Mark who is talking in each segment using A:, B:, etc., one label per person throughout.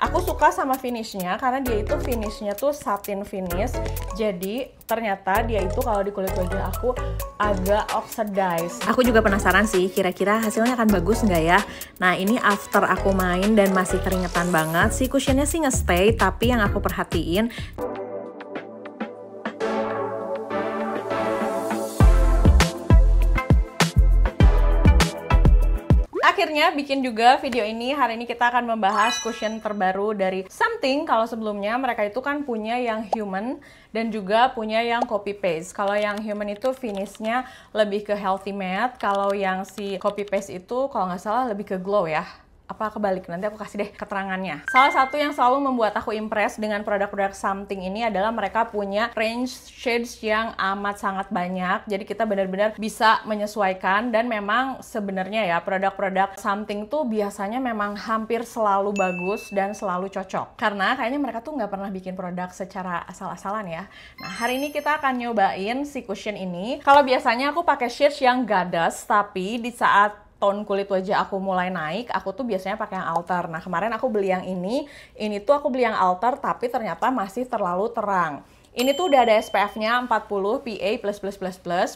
A: Aku suka sama finishnya karena dia itu finishnya tuh satin finish. Jadi ternyata dia itu kalau di kulit wajah aku agak oxidize. Aku juga penasaran sih kira-kira hasilnya akan bagus nggak ya. Nah ini after aku main dan masih keringetan banget. Si cushionnya sih nge-stay, tapi yang aku perhatiin akhirnya bikin juga video ini. Hari ini kita akan membahas cushion terbaru dari Something. Kalau sebelumnya mereka itu kan punya yang human dan juga punya yang copy paste. Kalau yang human itu finishnya lebih ke healthy matte. Kalau yang si copy paste itu kalau nggak salah lebih ke glow ya. Apa kebalik, nanti aku kasih deh keterangannya. Salah satu yang selalu membuat aku impress dengan produk-produk Something ini adalah mereka punya range shades yang amat sangat banyak. Jadi kita benar-benar bisa menyesuaikan, dan memang sebenarnya ya produk-produk Something tuh biasanya memang hampir selalu bagus dan selalu cocok. Karena kayaknya mereka tuh nggak pernah bikin produk secara asal-asalan ya. Nah hari ini kita akan nyobain si cushion ini. Kalau biasanya aku pakai shades yang goddess, tapi di saat tone kulit wajah aku mulai naik, aku tuh biasanya pakai yang alter. Nah kemarin aku beli yang ini tuh aku beli yang alter tapi ternyata masih terlalu terang. Ini tuh udah ada SPF-nya 40 PA++++.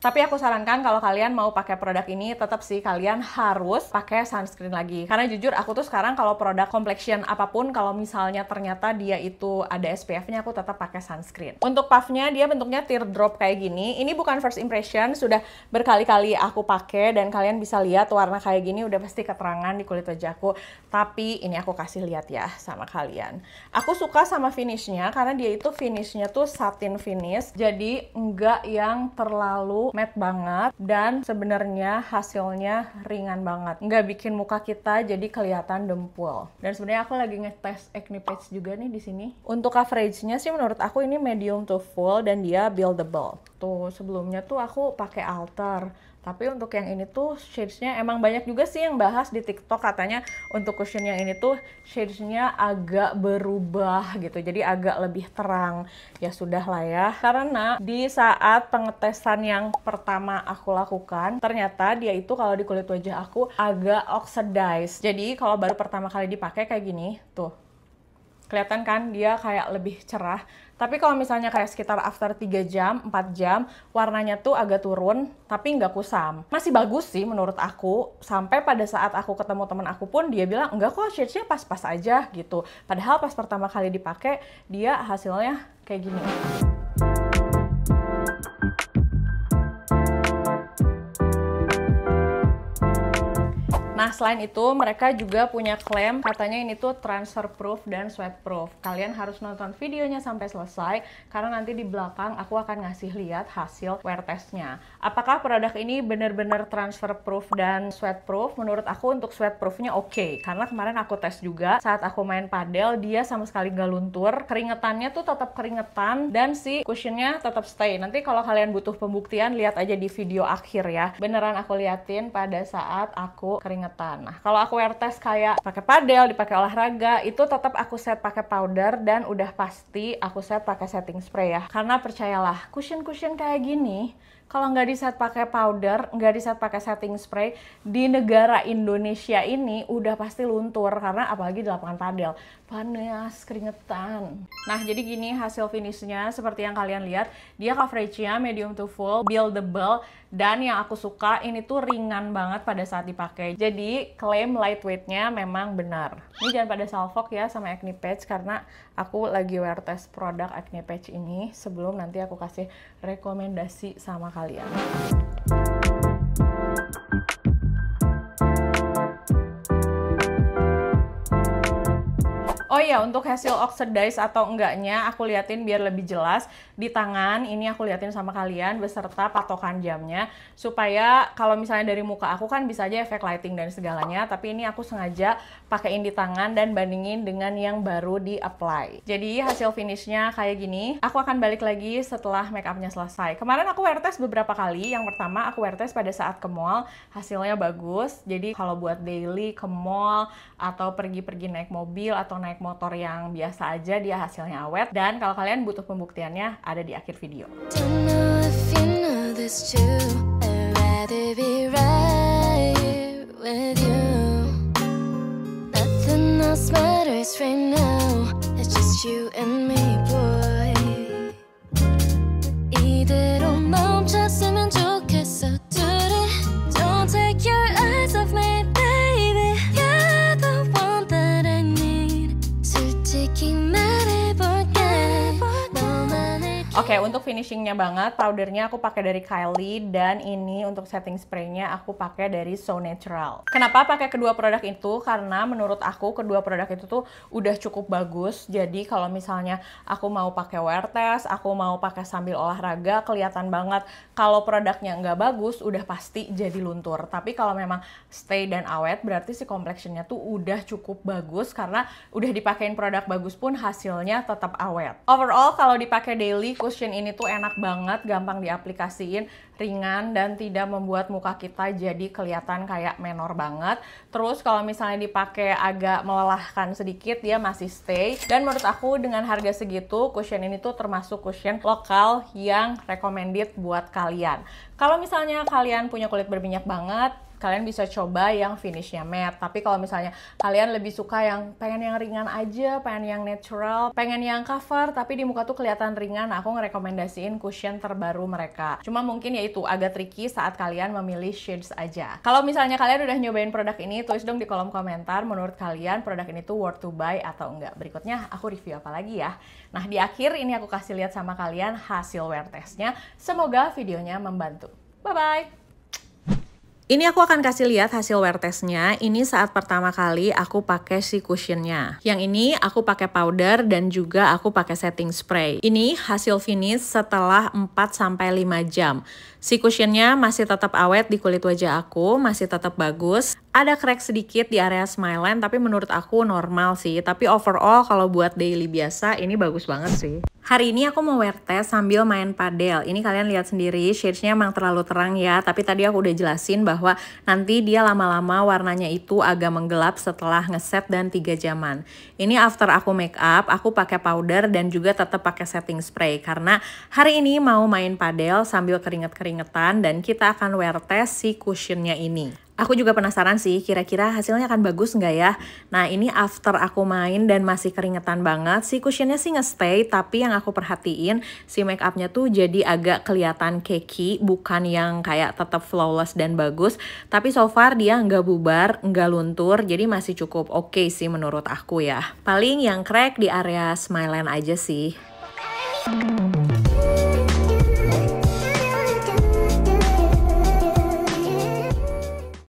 A: Tapi aku sarankan kalau kalian mau pakai produk ini, tetap sih kalian harus pakai sunscreen lagi. Karena jujur aku tuh sekarang kalau produk complexion apapun, kalau misalnya ternyata dia itu ada SPF-nya, aku tetap pakai sunscreen. Untuk puffnya dia bentuknya teardrop kayak gini. Ini bukan first impression, sudah berkali-kali aku pakai dan kalian bisa lihat warna kayak gini udah pasti keterangan di kulit wajahku. Tapi ini aku kasih lihat ya sama kalian. Aku suka sama finishnya karena dia itu finishnya tuh satin finish, jadi enggak yang terlalu matte banget dan sebenarnya hasilnya ringan banget, enggak bikin muka kita jadi kelihatan dempul. Dan sebenarnya aku lagi ngetes acne patch juga nih di sini. Untuk coveragenya sih menurut aku ini medium to full dan dia buildable. Tuh sebelumnya tuh aku pakai alter. Tapi untuk yang ini tuh shades-nya emang banyak juga sih yang bahas di TikTok, katanya untuk cushion yang ini tuh shades-nya agak berubah gitu. Jadi agak lebih terang. Ya sudah lah ya. Karena di saat pengetesan yang pertama aku lakukan, ternyata dia itu kalau di kulit wajah aku agak oxidize. Jadi kalau baru pertama kali dipakai kayak gini, tuh. Kelihatan kan dia kayak lebih cerah. Tapi kalau misalnya kayak sekitar after 3 jam, 4 jam, warnanya tuh agak turun, tapi nggak kusam. Masih bagus sih menurut aku, sampai pada saat aku ketemu temen aku pun dia bilang, enggak kok shades-nya pas-pas aja gitu. Padahal pas pertama kali dipakai, dia hasilnya kayak gini. Nah, selain itu mereka juga punya klaim katanya ini tuh transfer proof dan sweat proof. Kalian harus nonton videonya sampai selesai karena nanti di belakang aku akan ngasih lihat hasil wear testnya. Apakah produk ini benar-benar transfer proof dan sweat proof? Menurut aku untuk sweat proofnya oke. Karena kemarin aku tes juga saat aku main padel, dia sama sekali nggak luntur. Keringetannya tuh tetap keringetan dan si cushionnya tetap stay. Nanti kalau kalian butuh pembuktian, lihat aja di video akhir ya. Beneran aku liatin pada saat aku keringetan. Nah, kalau aku wear test kayak pakai padel, dipakai olahraga, itu tetap aku set pakai powder dan udah pasti aku set pakai setting spray ya. Karena percayalah, cushion-cushion kayak gini, kalau nggak di set pakai powder, nggak di set pakai setting spray, di negara Indonesia ini udah pasti luntur. Karena apalagi di lapangan padel, panas, keringetan. Nah, jadi gini hasil finishnya seperti yang kalian lihat. Dia coveragenya medium to full, buildable, dan yang aku suka ini tuh ringan banget pada saat dipakai. Jadi klaim lightweightnya memang benar. Ini jangan pada salfok ya sama acne patch karena aku lagi wear test produk acne patch ini sebelum nanti aku kasih rekomendasi sama kalian. Oh iya, untuk hasil oxidize atau enggaknya aku liatin biar lebih jelas. Di tangan ini aku liatin sama kalian beserta patokan jamnya. Supaya kalau misalnya dari muka aku kan bisa aja efek lighting dan segalanya. Tapi ini aku sengaja pakein di tangan dan bandingin dengan yang baru di apply. Jadi hasil finishnya kayak gini. Aku akan balik lagi setelah make upnya selesai. Kemarin aku wear test beberapa kali. Yang pertama aku wear test pada saat ke mall. Hasilnya bagus. Jadi kalau buat daily ke mall atau pergi-pergi naik mobil atau naik motor yang biasa aja, dia hasilnya awet. Dan kalau kalian butuh pembuktiannya ada di akhir video. Nothing else matters right now.
B: just you and me, boy. 이대로 멈췄으면 좋겠어, 둘이. Don't take your eyes off me, baby. You're the one that I need. 솔직히 말해볼게. 너만을.
A: Oke, untuk finishingnya banget, powdernya aku pakai dari Kylie, dan ini untuk setting spraynya aku pakai dari So Natural. Kenapa pakai kedua produk itu? Karena menurut aku kedua produk itu tuh udah cukup bagus. Jadi kalau misalnya aku mau pakai wear test, aku mau pakai sambil olahraga, kelihatan banget. Kalau produknya nggak bagus, udah pasti jadi luntur. Tapi kalau memang stay dan awet, berarti si complexionnya tuh udah cukup bagus, karena udah dipakein produk bagus pun hasilnya tetap awet. Overall, kalau dipakai daily, cushion ini tuh enak banget, gampang diaplikasiin, ringan, dan tidak membuat muka kita jadi kelihatan kayak menor banget. Terus kalau misalnya dipakai agak melelahkan sedikit, dia masih stay. Dan menurut aku dengan harga segitu, cushion ini tuh termasuk cushion lokal yang recommended buat kalian. Kalau misalnya kalian punya kulit berminyak banget, kalian bisa coba yang finishnya matte. Tapi kalau misalnya kalian lebih suka yang pengen yang ringan aja, pengen yang natural, pengen yang cover tapi di muka tuh kelihatan ringan, aku ngerekomendasiin cushion terbaru mereka. Cuma mungkin ya itu agak tricky saat kalian memilih shades aja. Kalau misalnya kalian udah nyobain produk ini, tulis dong di kolom komentar menurut kalian produk ini tuh worth to buy atau enggak. Berikutnya aku review apa lagi ya. Nah, di akhir ini aku kasih lihat sama kalian hasil wear testnya. Semoga videonya membantu. Bye-bye! Ini aku akan kasih lihat hasil wear testnya. Ini saat pertama kali aku pakai si cushionnya. Yang ini aku pakai powder dan juga aku pakai setting spray. Ini hasil finish setelah 4-5 jam. Si cushionnya masih tetap awet di kulit wajah aku, masih tetap bagus. Ada crack sedikit di area smile line, tapi menurut aku normal sih. Tapi overall kalau buat daily biasa ini bagus banget sih. Hari ini aku mau wear test sambil main padel. Ini kalian lihat sendiri, shades-nya emang terlalu terang ya. Tapi tadi aku udah jelasin bahwa nanti dia lama-lama warnanya itu agak menggelap setelah ngeset dan 3 jaman. Ini after aku make up, aku pakai powder dan juga tetap pakai setting spray. Karena hari ini mau main padel sambil keringet-keringetan dan kita akan wear test si cushionnya ini. Aku juga penasaran sih, kira-kira hasilnya akan bagus nggak ya? Nah, ini after aku main dan masih keringetan banget, si cushionnya sih nge-stay, tapi yang aku perhatiin, si make upnya tuh jadi agak kelihatan cakey, bukan yang kayak tetap flawless dan bagus, tapi so far dia nggak bubar, nggak luntur, jadi masih cukup oke sih menurut aku ya. Paling yang crack di area smile line aja sih.